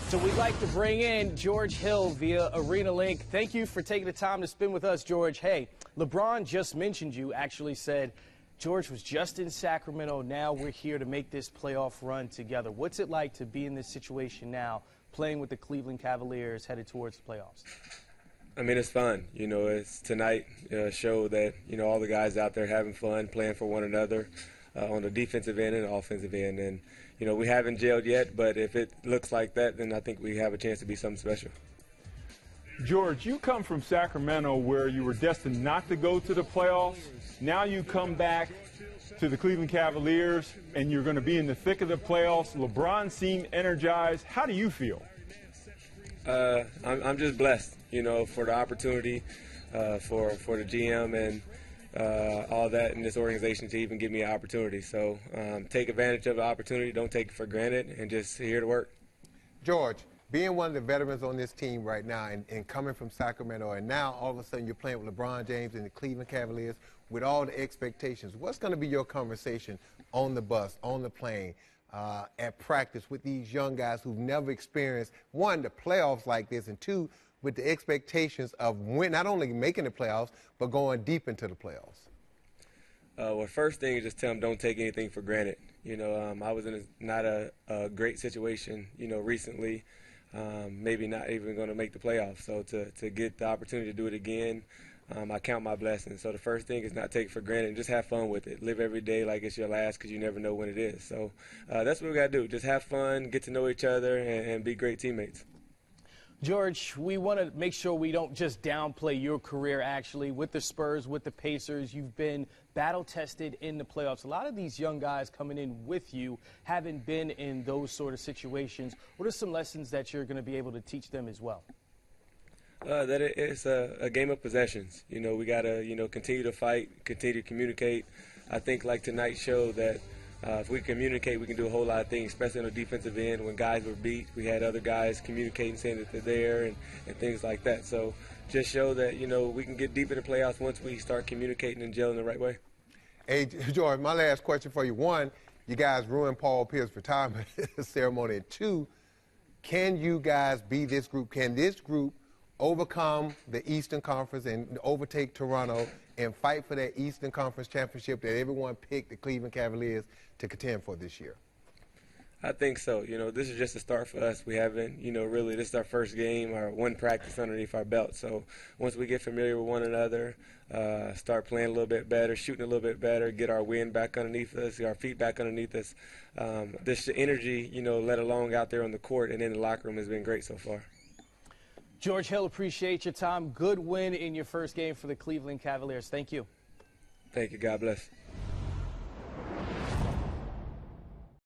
So we'd like to bring in George Hill via Arena Link. Thank you for taking the time to spend with us, George. Hey, LeBron just mentioned you, actually said George was just in Sacramento. Now we're here to make this playoff run together. What's it like to be in this situation now, playing with the Cleveland Cavaliers headed towards the playoffs? I mean, it's fun. You know, it's tonight show that, you know, all the guys out there having fun, playing for one another on the defensive end and the offensive end. And, you know, we haven't gelled yet, but if it looks like that, then I think we have a chance to be something special. George, you come from Sacramento where you were destined not to go to the playoffs. Now you come back to the Cleveland Cavaliers, and you're going to be in the thick of the playoffs. LeBron seemed energized. How do you feel? I'm just blessed, you know, for the opportunity, for the GM and all that in this organization to even give me an opportunity. So take advantage of the opportunity, don't take it for granted, and just here to work. George, being one of the veterans on this team right now and coming from Sacramento, and now all of a sudden you're playing with LeBron James and the Cleveland Cavaliers with all the expectations, what's going to be your conversation on the bus, on the plane, at practice with these young guys who've never experienced, one, the playoffs like this, and two, with the expectations of not only making the playoffs, but going deep into the playoffs? Well, first thing is just tell them don't take anything for granted. You know, I was in not a great situation, you know, recently, maybe not even going to make the playoffs. So to get the opportunity to do it again, I count my blessings. So the first thing is not take it for granted and just have fun with it. Live every day like it's your last because you never know when it is. So that's what we got to do. Just have fun, get to know each other, and be great teammates. George, we want to make sure we don't just downplay your career, actually, with the Spurs, with the Pacers. You've been battle-tested in the playoffs. A lot of these young guys coming in with you haven't been in those sort of situations. What are some lessons that you're going to be able to teach them as well? That it's a game of possessions. You know, we got to, you know, continue to fight, continue to communicate. I think like tonight showed that if we communicate, we can do a whole lot of things, especially on the defensive end. When guys were beat, we had other guys communicating, saying that they're there and things like that. So just show that, you know, we can get deep in the playoffs once we start communicating and gelling the right way. Hey, George, my last question for you. One, you guys ruined Paul Pierce's retirement ceremony. And two, can you guys be this group? Can this group overcome the Eastern Conference and overtake Toronto and fight for that Eastern Conference championship that everyone picked the Cleveland Cavaliers to contend for this year? I think so. You know, this is just a start for us. We haven't, you know, really, this is our first game, our one practice underneath our belt. So once we get familiar with one another, start playing a little bit better, shooting a little bit better, get our wind back underneath us, get our feet back underneath us, this energy, you know, let alone out there on the court and in the locker room has been great so far. George Hill, appreciate your time. Good win in your first game for the Cleveland Cavaliers. Thank you. Thank you. God bless.